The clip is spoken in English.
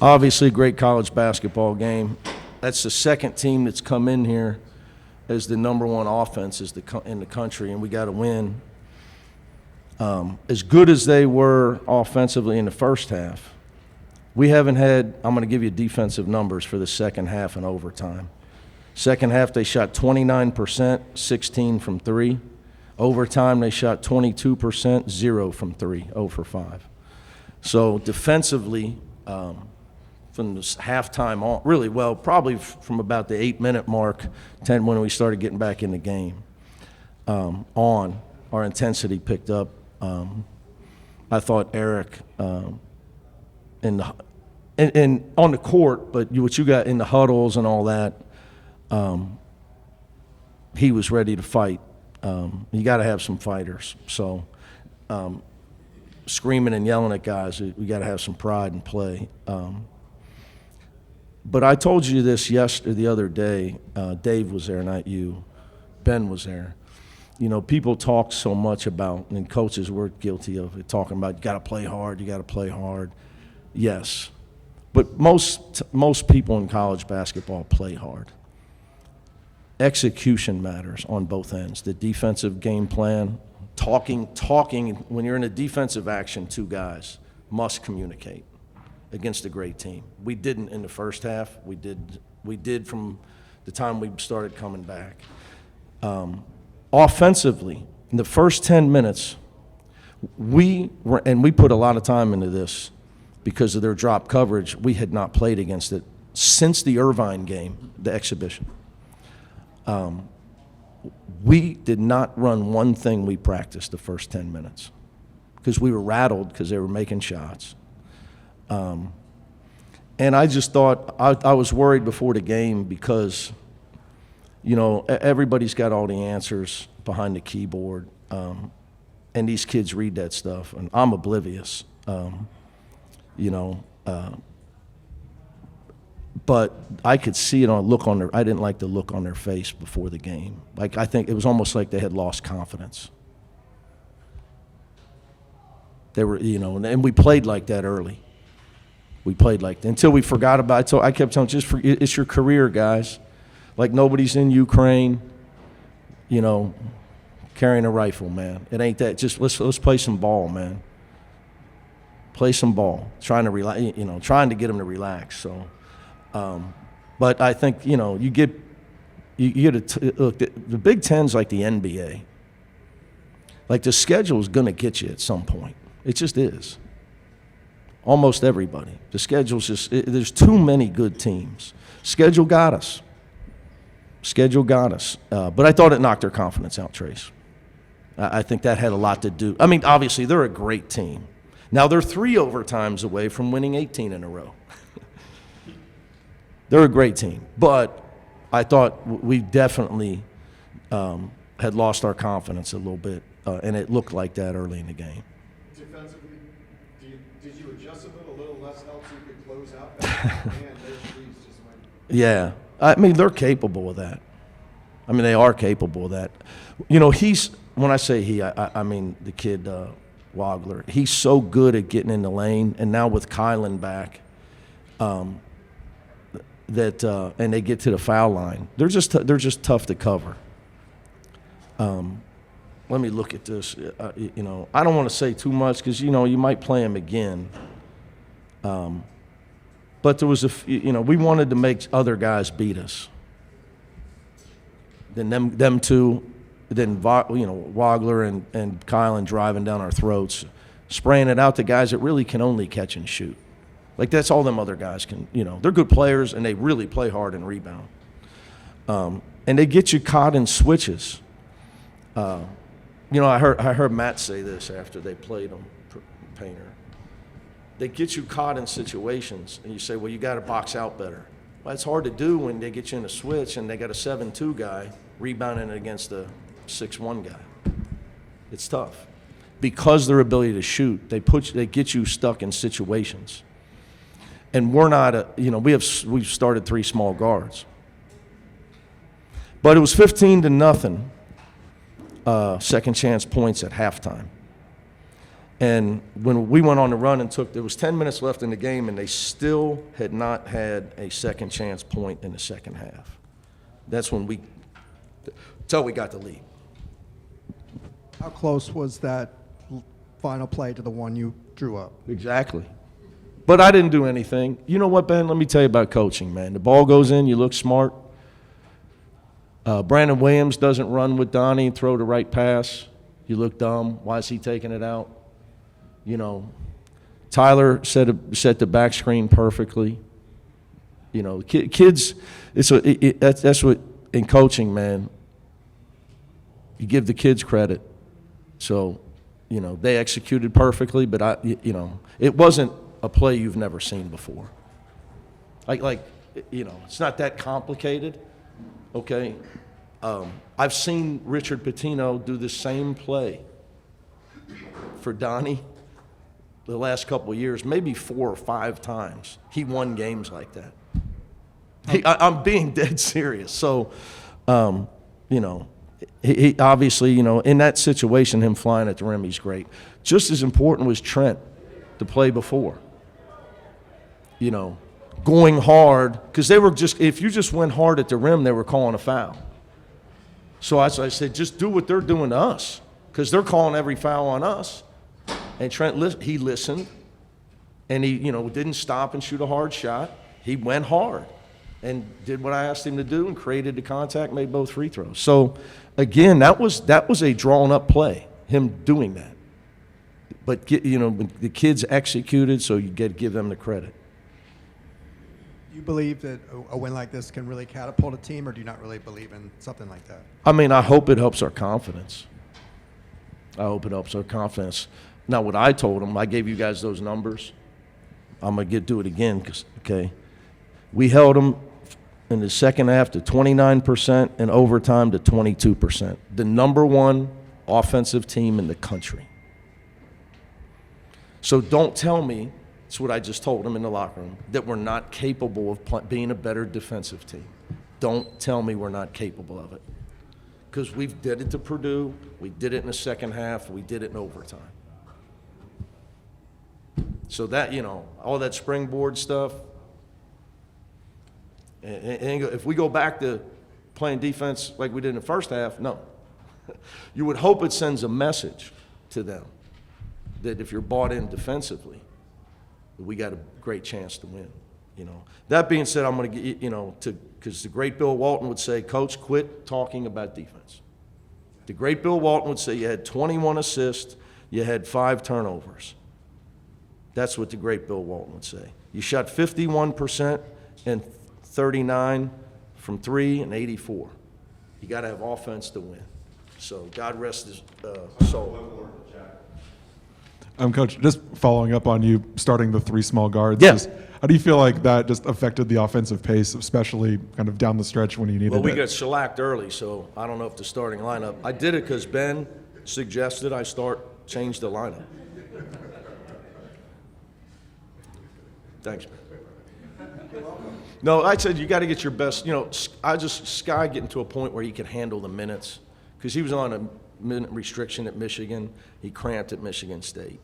Obviously, a great college basketball game. That's the second team that's come in here as the number one offense in the country, and we got to win. As good as they were offensively in the first half, we haven't had – I'm going to give you defensive numbers for the second half and overtime. Second half, they shot 29%, 16 from 3. Overtime, they shot 22%, 0 from 3, 0 for 5. So defensively, from the halftime on, really well, probably from about the 8-minute mark, 10 when we started getting back in the game, on our intensity picked up. I thought Eric on the court, but what you got in the huddles and all that, he was ready to fight. You got to have some fighters. So screaming and yelling at guys, we got to have some pride and play. But I told you this the other day. Dave was there, not you. Ben was there. You know, people talk so much about, and coaches were guilty of it, talking about you got to play hard, you got to play hard. Yes, but most people in college basketball play hard. Execution matters on both ends. The defensive game plan, talking. When you're in a defensive action, two guys must communicate against a great team. We didn't in the first half. We did from the time we started coming back. Offensively, in the first 10 minutes, we put a lot of time into this because of their drop coverage. We had not played against it since the Irvine game, the exhibition. We did not run one thing we practiced the first 10 minutes because we were rattled because they were making shots. And I just thought, I was worried before the game because, you know, everybody's got all the answers behind the keyboard, and these kids read that stuff, and I'm oblivious, but I could see it I didn't like the look on their face before the game. Like, I think it was almost like they had lost confidence. They were, and we played like that early. We played like that until we forgot about it. So I kept telling them, it's your career, guys. Like, nobody's in Ukraine, carrying a rifle, man. It ain't that. Just let's play some ball, man. Play some ball. Trying to get them to relax. So, but I think look, the Big Ten's like the NBA. Like, the schedule is going to get you at some point. It just is. Almost everybody. The schedule's there's too many good teams. Schedule got us. But I thought it knocked their confidence out, Trace. I think that had a lot to do. I mean, obviously, they're a great team. Now, they're 3 overtimes away from winning 18 in a row. They're a great team. But I thought we definitely had lost our confidence a little bit, and it looked like that early in the game. Defensively, did you adjust a little less help so you could close out that? Man, those threes just went. Yeah. I mean, they're capable of that. I mean, they are capable of that. When I say he, I mean the kid Wagler. He's so good at getting in the lane, and now with Kylan back, and they get to the foul line. They're just tough to cover. Let me look at this. I don't want to say too much because you might play him again. But there was we wanted to make other guys beat us. Then them two, then Wagler and Kylan driving down our throats, spraying it out to guys that really can only catch and shoot. Like, that's all them other guys can. They're good players and they really play hard and rebound. And they get you caught in switches. I heard Matt say this after they played him, Painter. They get you caught in situations, and you say, well, you got to box out better. Well, it's hard to do when they get you in a switch and they got a 7-2 guy rebounding against a 6-1 guy. It's tough. Because their ability to shoot, they get you stuck in situations. And we're not we've started 3 small guards. But it was 15-0, second chance points at halftime. And when we went on the run and there was 10 minutes left in the game, and they still had not had a second chance point in the second half. That's when until we got the lead. How close was that final play to the one you drew up? Exactly. But I didn't do anything. You know what, Ben? Let me tell you about coaching, man. The ball goes in, you look smart. Brandon Williams doesn't run with Donnie and throw the right pass. You look dumb. Why is he taking it out? You know, Tyler set the back screen perfectly. You know, kids, that's what, in coaching, man, you give the kids credit. So, you know, they executed perfectly, but it wasn't a play you've never seen before. Like, you know, it's not that complicated, okay? I've seen Richard Pitino do the same play for Donnie the last couple of years, maybe 4 or 5 times. He won games like that. I'm being dead serious. So, you know, he obviously, you know, in that situation, him flying at the rim, he's great. Just as important was Trent, the play before. You know, going hard, because they were if you just went hard at the rim, they were calling a foul. So I said, just do what they're doing to us, because they're calling every foul on us. And Trent, he listened, and he, you know, didn't stop and shoot a hard shot. He went hard and did what I asked him to do and created the contact, made both free throws. So, again, that was a drawn-up play, him doing that. But, you know, the kids executed, so you give them the credit. Do you believe that a win like this can really catapult a team, or do you not really believe in something like that? I mean, I hope it helps our confidence. I hope it helps our confidence. Now, what I told them, I gave you guys those numbers. I'm going to do it again, because, okay, we held them in the second half to 29% and overtime to 22%. The number 1 offensive team in the country. So don't tell me, it's what I just told them in the locker room, that we're not capable of being a better defensive team. Don't tell me we're not capable of it. Because we did it to Purdue, we did it in the second half, we did it in overtime. So that, you know, all that springboard stuff, and if we go back to playing defense like we did in the first half, no. You would hope it sends a message to them that if you're bought in defensively, we got a great chance to win. You know. That being said, I'm going to get, you know, because the great Bill Walton would say, Coach, quit talking about defense. The great Bill Walton would say you had 21 assists, you had 5 turnovers. That's what the great Bill Walton would say. You shot 51% and 39 from 3 and 84. You got to have offense to win. So God rest his soul. Coach, just following up on you starting the 3 small guards. Yeah. How do you feel like that just affected the offensive pace, especially kind of down the stretch when you needed it? Well, we got shellacked early, so I don't know if the starting lineup. I did it because Ben suggested I change the lineup. Thanks, man. No, I said you got to get your best. You know, Sky getting to a point where he could handle the minutes, because he was on a minute restriction at Michigan. He cramped at Michigan State.